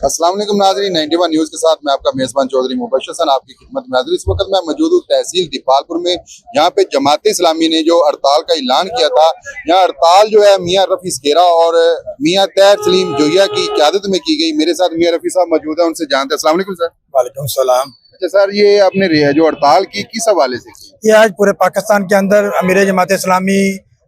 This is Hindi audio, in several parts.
अस्सलाम वालेकुम नाज़रीन, 91 न्यूज़ के साथ मैं आपका मेज़बान चौधरी मुबश्शिर हसन आपकी खिदमत में हाज़िर। इस वक्त मैं मौजूद हूँ तहसील दीपालपुर में। यहाँ पे जमात इस्लामी ने जो हड़ताल का ऐलान किया था, यहाँ हड़ताल जो है मियाँ रफ़ी स्केरा और मियाँ तैर सलीम जोहिया की क़यादत में की गई। मेरे साथ मियाँ रफ़ी साहब मौजूद है, उनसे जानते हैं। अस्सलाम वालेकुम सर। वालेकुम सलाम। अच्छा सर, ये आपने जो हड़ताल की किस हवाले से की? ये आज पूरे पाकिस्तान के अंदर अमीर जमात इस्लामी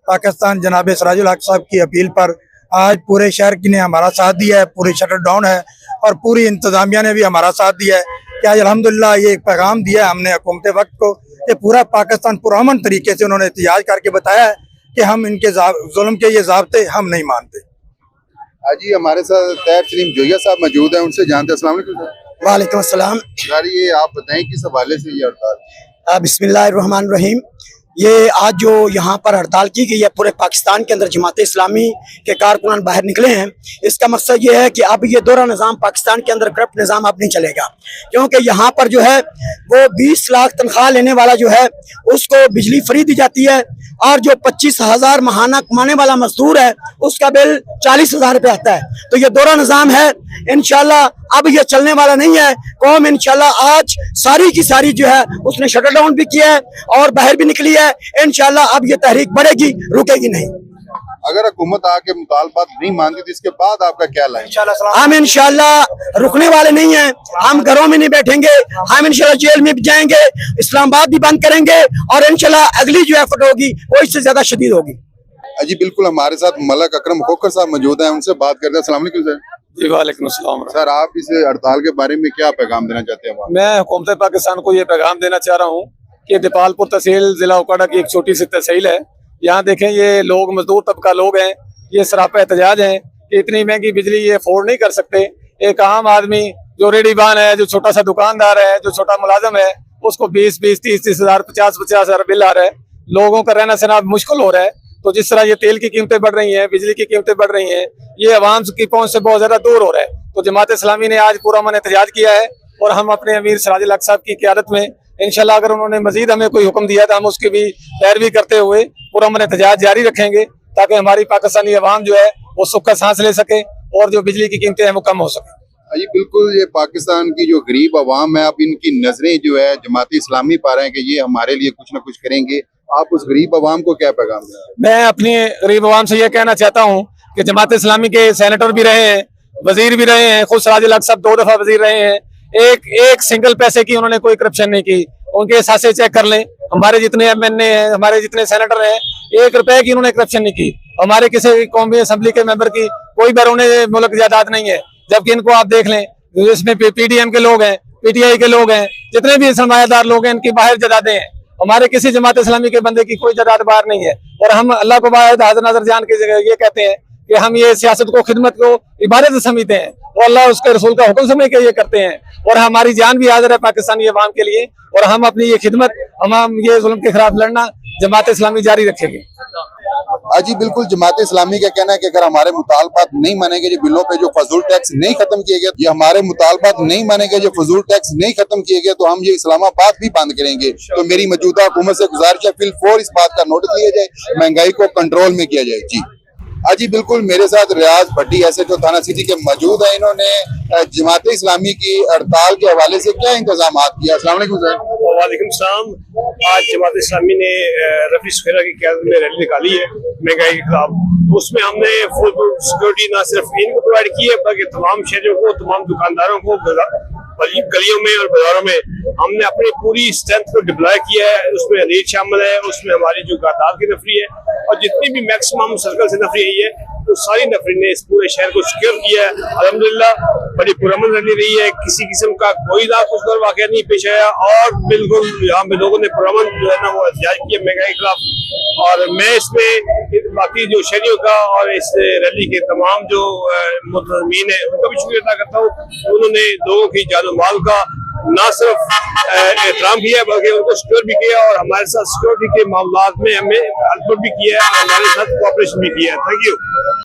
पाकिस्तान जनाब सिराजुल हक साहब की अपील पर आज पूरे शहर की ने हमारा साथ दिया है। पूरी शटर डाउन है और पूरी इंतजामिया ने भी हमारा साथ दिया है कि आज अल्हम्दुलिल्लाह ये एक पैगाम दिया है हमने हुकूमत वक्त को कि पूरा पाकिस्तान पुरअमन तरीके से उन्होंने एहतजाज करके बताया है कि हम इनके जुल्म के ये ज़ाब्ते हम नहीं मानते। आज ही हमारे साथ तैर सलीम जोहिया साहब मौजूद है, उनसे जानते हैं। अस्सलाम वालेकुम सर। वालेकुम अस्सलाम। सर, ये आप बताएं किस हवाले से ये हड़ताल? बिस्मिल्लाहिर्रहमानिर्रहीम। ये आज जो यहाँ पर हड़ताल की गई है पूरे पाकिस्तान के अंदर जमात इस्लामी के कारकुनान बाहर निकले हैं। इसका मकसद ये है कि अब ये दोहरा निज़ाम पाकिस्तान के अंदर करप्ट निज़ाम अब नहीं चलेगा, क्योंकि यहाँ पर जो है वो 20 लाख तनख्वाह लेने वाला जो है उसको बिजली फ्री दी जाती है और जो 25,000 महाना कमाने वाला मजदूर है उसका बिल 40,000 रुपये आता है। तो ये दोहरा निज़ाम है, इंशाल्लाह अब ये चलने वाला नहीं है। कौम इंशाल्लाह आज सारी की सारी जो है उसने शटर डाउन भी किया है और बाहर भी निकली है। इंशाल्लाह अब ये तहरीक बढ़ेगी, रुकेगी नहीं। अगर हुकूमत आके मुतालबात नहीं मानती तो इसके बाद आपका क्या लाइन? हम इंशाल्लाह रुकने वाले नहीं हैं, हम घरों में नहीं बैठेंगे, हम इंशाल्लाह जेल में भी जाएंगे, इस्लामाबाद भी बंद करेंगे और इंशाल्लाह अगली जो एफर्ट होगी वो इससे ज्यादा शदीद होगी। जी बिल्कुल, हमारे साथ मलक अकरम खोखर साहब मौजूद हैं, उनसे बात करते हैं। अस्सलाम वालेकुम सर। जी वालेकुम अस्सलाम। सर, आप इस हड़ताल के बारे में क्या पैगाम देना चाहते हैं? मैं हुकूमत पाकिस्तान को ये पैगाम देना चाह रहा हूँ कि दीपालपुर तहसील जिला उकाड़ा की एक छोटी सी तहसील है। यहाँ देखें, ये लोग मजदूर तबका लोग हैं, ये सरापा एहतजाज हैं कि इतनी महंगी बिजली ये अफोर्ड नहीं कर सकते। एक आम आदमी जो रेडीबान है, जो छोटा सा दुकानदार है, जो छोटा मुलाजम है, उसको 20-20, 30-30 हज़ार, 50-50 हज़ार बिल आ रहा है। लोगों का रहना सहना मुश्किल हो रहा है। तो जिस तरह ये तेल की कीमतें बढ़ रही हैं, बिजली की कीमतें बढ़ रही हैं, ये अवाम की पहुंच से बहुत ज्यादा दूर हो रहा है। तो जमात इस्लामी ने आज पूरा मन एहतजाज किया है और हम अपने अमीर सिराजुल हक साहब की क़यादत में इंशाल्लाह अगर उन्होंने मजीद हमें कोई हुक्म दिया तो हम उसकी भी पैरवी करते हुए पूरा मन एहतजाज जारी रखेंगे ताकि हमारी पाकिस्तानी अवाम जो है वो सुख का सांस ले सके और जो बिजली की कीमतें हैं वो कम हो सके। जी बिल्कुल, ये पाकिस्तान की जो गरीब अवाम है, अब इनकी नजरें जो है जमात इस्लामी पा रहे हैं कि ये हमारे लिए कुछ ना कुछ करेंगे। आप उस गरीब अवाम को क्या पैगाम दें? मैं अपनी गरीब अवाम से ये कहना चाहता हूँ कि जमात इस्लामी के सेनेटर भी रहे हैं, वजीर भी रहे हैं, खुद सिराजुल हक साहब 2 दफा वजीर रहे हैं, एक सिंगल पैसे की उन्होंने कोई करप्शन नहीं की। उनके एहसासे चेक कर लें, हमारे जितने MNA हैं, हमारे जितने सेनेटर हैं, 1 रुपए की उन्होंने करप्शन नहीं की। हमारे किसी कौमी असम्बली के मेंबर की कोई बैरून मुल्क जायदाद नहीं है, जबकि इनको आप देख लें, इसमें PDM के लोग हैं, PTI के लोग हैं, जितने भी सरमायादार लोग हैं, इनकी बाहर जायदादें हैं। हमारे किसी जमात इस्लामी के बंदे की कोई जायदाद बाहर नहीं है। और हम अल्लाह को बाहर हाज़िर नाज़र जान के ये कहते हैं कि हम ये सियासत को, खिदमत को इबादत समझते हैं और अल्लाह उसके रसूल का हुक्म समझ के ये करते हैं। और हमारी जान भी हाजिर है पाकिस्तानी अवाम के लिए और हम अपनी ये खिदमत, हम ये जुल्म के खिलाफ लड़ना जमात इस्लामी जारी रखेंगे। जी बिल्कुल, जमात इस्लामी का कहना है कि अगर हमारे मुतालबात नहीं मानेंगे, जो बिलों पे जो फजूल टैक्स नहीं खत्म किए गए, ये हमारे मुतालबात नहीं मानेंगे, जो फजूल टैक्स नहीं खत्म किए गए, तो हम ये इस्लामाबाद भी बंद करेंगे। तो मेरी मौजूदा हुकूमत से गुजारिश है फिलफौर इस बात का नोटिस लिया जाए, महंगाई को कंट्रोल में किया जाए। जी जी बिल्कुल, मेरे साथ रियाज भट्टी SHO थाना सिटी के मौजूद है। इन्होंने जमात इस्लामी की हड़ताल के हवाले से क्या इंतजाम किया? अस्सलाम वालेकुम सर। वालेकुम सलाम। आज जमात इस्लामी ने रफ़ी स्केरा की क़यादत में रैली निकाली है महंगाई के खिलाफ। उसमें हमने फुल सिक्योरिटी ना सिर्फ इनको प्रोवाइड की है बल्कि तमाम शहरों को, तमाम दुकानदारों को, गलियों में और बाजारों में हमने अपनी पूरी स्ट्रेंथ को डिप्लॉय किया है। उसमें रेट शामिल है, उसमें हमारी जो गादार की नफरी है और जितनी भी मैक्सिमम सर्कल से नफरी आई है तो सारी नफरी ने इस पूरे शहर को सिक्योर किया है। अल्हम्दुलिल्लाह बड़ी पुरअमन रैली रही है, किसी किस्म का कोई नाखुशगवार वाक़या नहीं पेश आया और बिल्कुल यहाँ पे लोगों ने पुरअमन जो है ना वो एहतजाज किया महंगाई के खिलाफ। और मैं इसमें बाकी जो शहरियों का और इस रैली के तमाम जो मुतज़मीन है उनका भी शुक्रिया अदा करता हूँ। उन्होंने लोगों की जान माल का न सिर्फ एहतराम किया बल्कि उनको सिक्योर भी किया और हमारे साथ सिक्योरिटी के मामलात में हमें हेल्प भी किया है, हमारे साथ कोऑपरेशन भी किया है। Thank you.